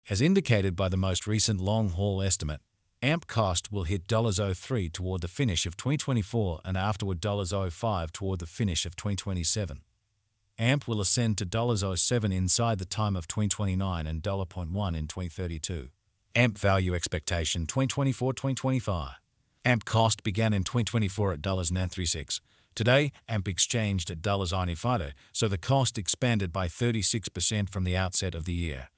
As indicated by the most recent long-haul estimate, AMP cost will hit $0.03 toward the finish of 2024 and afterward $0.05 toward the finish of 2027. AMP will ascend to $0.07 inside the time of 2029 and $0.1 in 2032. AMP value expectation 2024-2025. AMP cost began in 2024 at $0.36. Today, AMP exchanged at $0.95, so the cost expanded by 36% from the outset of the year.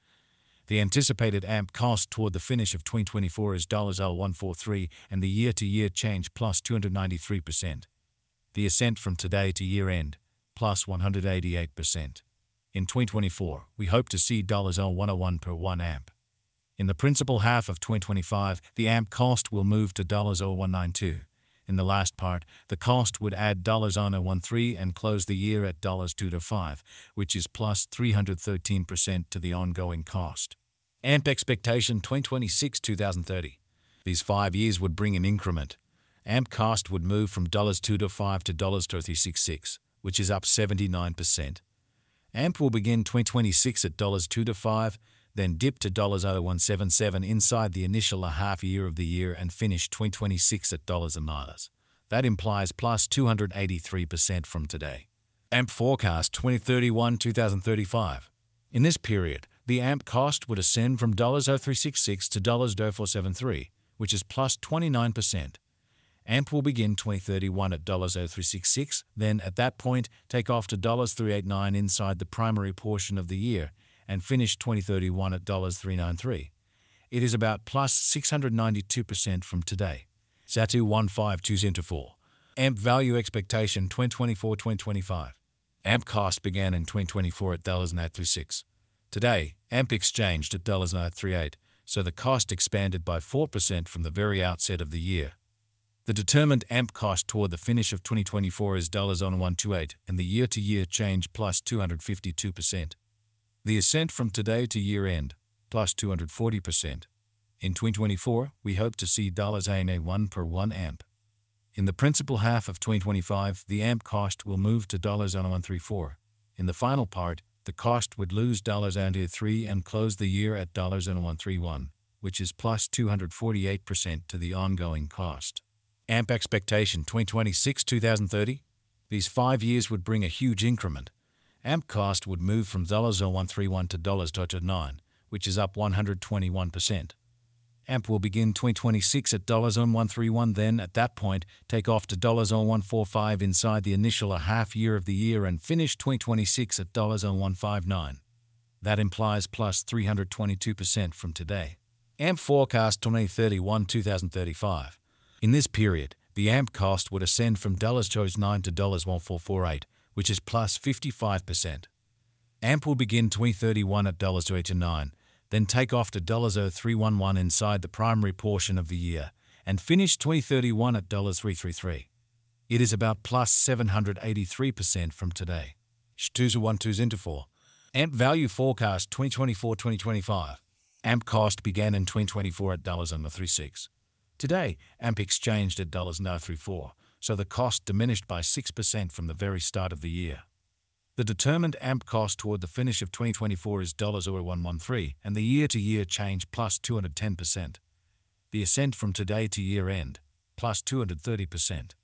The anticipated AMP cost toward the finish of 2024 is $0.143 and the year-to-year change plus 293%. The ascent from today to year-end plus 188%. In 2024, we hope to see $0.101 per 1 AMP. In the principal half of 2025, the AMP cost will move to $0.192. In the last part, the cost would add $0.013 and close the year at $2.5, which is plus 313% to the ongoing cost. AMP expectation 2026-2030. These 5 years would bring an increment. AMP cost would move from $2.5 to $2.366, which is up 79%. AMP will begin 2026 at $2.5, then dip to $0.0177 inside the initial half year of the year and finish 2026 at $0.9. That implies plus 283% from today. AMP forecast 2031-2035. In this period, the AMP cost would ascend from $0.0366 to $0.0473, which is plus 29%. AMP will begin 2031 at $0.0366, then at that point take off to $0.389 inside the primary portion of the year and finish 2031 at $0.393. It is about plus 692% from today. Satu 15204. AMP value expectation 2024-2025. AMP cost began in 2024 at $0.836. Today, AMP exchanged at $0.938, so the cost expanded by 4% from the very outset of the year. The determined AMP cost toward the finish of 2024 is $0.128 and the year-to-year change plus 252%. The ascent from today to year-end, plus 240%. In 2024, we hope to see $0.1 per 1 AMP. In the principal half of 2025, the AMP cost will move to $0.134. In the final part, the cost would lose $0.3 and close the year at $0.131, which is plus 248% to the ongoing cost. AMP expectation 2026-2030. These 5 years would bring a huge increment. AMP cost would move from $0.131 to $0.9, which is up 121%. AMP will begin 2026 at $0.131, then at that point take off to $0.145 inside the initial half year of the year and finish 2026 at $0.159. That implies plus 322% from today. AMP forecast 2031-2035. In this period, the AMP cost would ascend from $0.9 to $0.1448, which is plus 55%. AMP will begin 2031 at $2.89, then take off to $0.311 inside the primary portion of the year, and finish 2031 at $333. It is about plus 783% from today. Sh212 AMP value forecast 2024-2025. AMP cost began in 2024 at $0.36. Today, AMP exchanged at $0.934, so the cost diminished by 6% from the very start of the year. The determined AMP cost toward the finish of 2024 is $0.113 and the year-to-year change plus 210%. The ascent from today to year-end, plus 230%.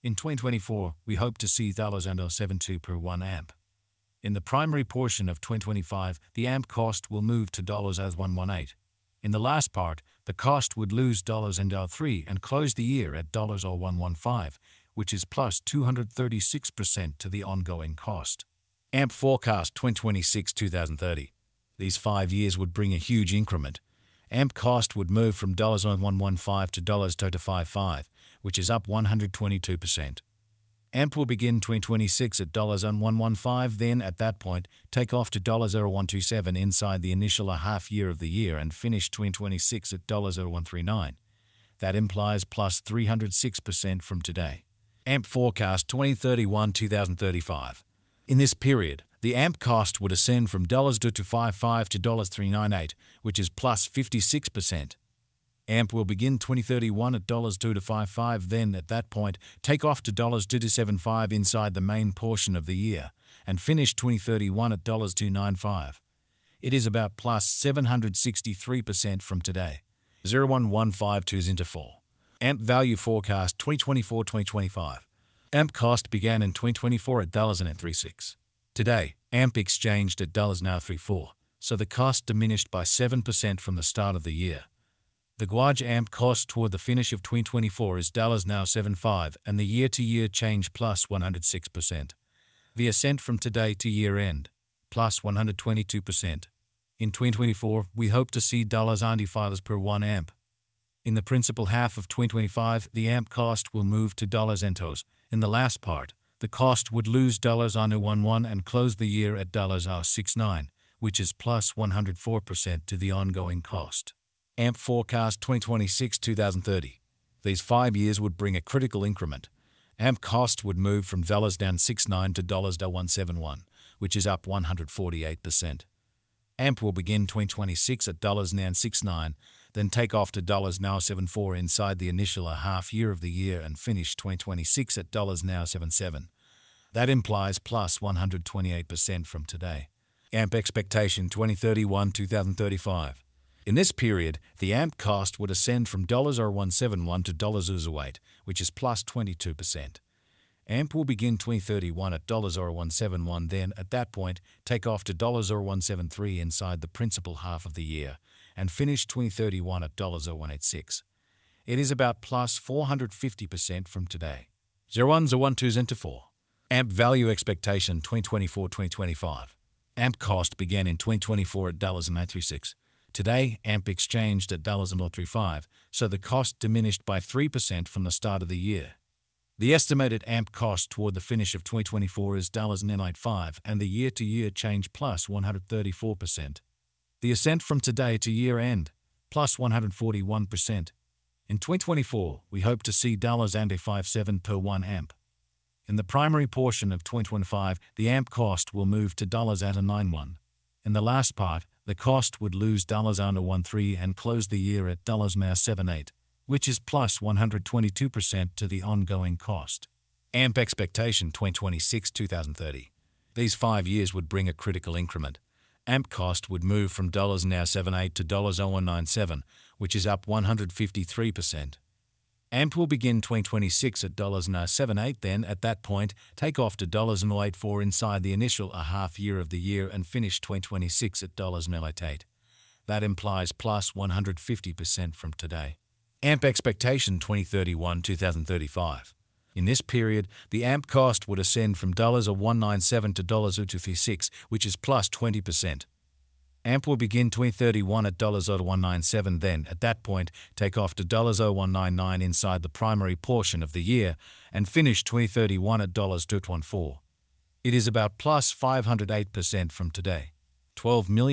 In 2024, we hope to see $0.72 per 1 AMP. In the primary portion of 2025, the AMP cost will move to $0.118. In the last part, the cost would lose $0.3 and close the year at $0.115, which is plus 236% to the ongoing cost. AMP forecast 2026-2030. These 5 years would bring a huge increment. AMP cost would move from $1.115 to $2.55, which is up 122%. AMP will begin 2026 at $1.115, then at that point take off to $0.127 inside the initial half year of the year and finish 2026 at $0.139. That implies plus 306% from today. AMP forecast 2031-2035. In this period, the AMP cost would ascend from $2.255 to $398, which is plus 56%. AMP will begin 2031 at $2.55, then at that point take off to $2.275 inside the main portion of the year and finish 2031 at $2.95. It is about plus 763% from today. 01152s into 4. AMP value forecast 2024-2025. AMP cost began in 2024 at $0.36. Today, AMP exchanged at $0.34, so the cost diminished by 7% from the start of the year. The Guaj AMP cost toward the finish of 2024 is $0.75 and the year-to-year change plus 106%. The ascent from today to year-end, plus 122%. In 2024, we hope to see $95 per 1 AMP. In the principal half of 2025, the AMP cost will move to $entos. In the last part, the cost would lose $11 and close the year at $69, which is plus 104% to the ongoing cost. AMP forecast 2026-2030. These 5 years would bring a critical increment. AMP cost would move from $69 to $171, which is up 148%. AMP will begin 2026 at $69, then take off to $74 inside the initial half year of the year and finish 2026 at $77. That implies plus 128% from today. AMP expectation 2031-2035. In this period, the AMP cost would ascend from $171 to $0.08, which is plus 22%. AMP will begin 2031 at $171, then, at that point, take off to $173 inside the principal half of the year, and finish 2031 at $186. It is about plus 450% from today. 0112s into 4. AMP value expectation 2024-2025. AMP cost began in 2024 at $0.86. Today, AMP exchanged at $0.35, so the cost diminished by 3% from the start of the year. The estimated AMP cost toward the finish of 2024 is $0.85 and the year-to-year change plus 134%. The ascent from today to year-end, plus 141%. In 2024, we hope to see $0.57 per 1 AMP. In the primary portion of 2025, the AMP cost will move to $0.91. In the last part, the cost would lose $0.13 and close the year at $0.78, which is plus 122% to the ongoing cost. AMP expectation 2026-2030. These 5 years would bring a critical increment. AMP cost would move from $0.78 to $0.0197, which is up 153%. AMP will begin 2026 at $0.78, then, at that point, take off to $0.84 inside the initial half year of the year and finish 2026 at $0.88. That implies plus 150% from today. AMP expectation 2031-2035. In this period, the AMP cost would ascend from $197 to $236, which is plus 20%. AMP will begin 2031 at $197, then, at that point, take off to $199 inside the primary portion of the year and finish 2031 at $214. It is about plus 508% from today. 12 million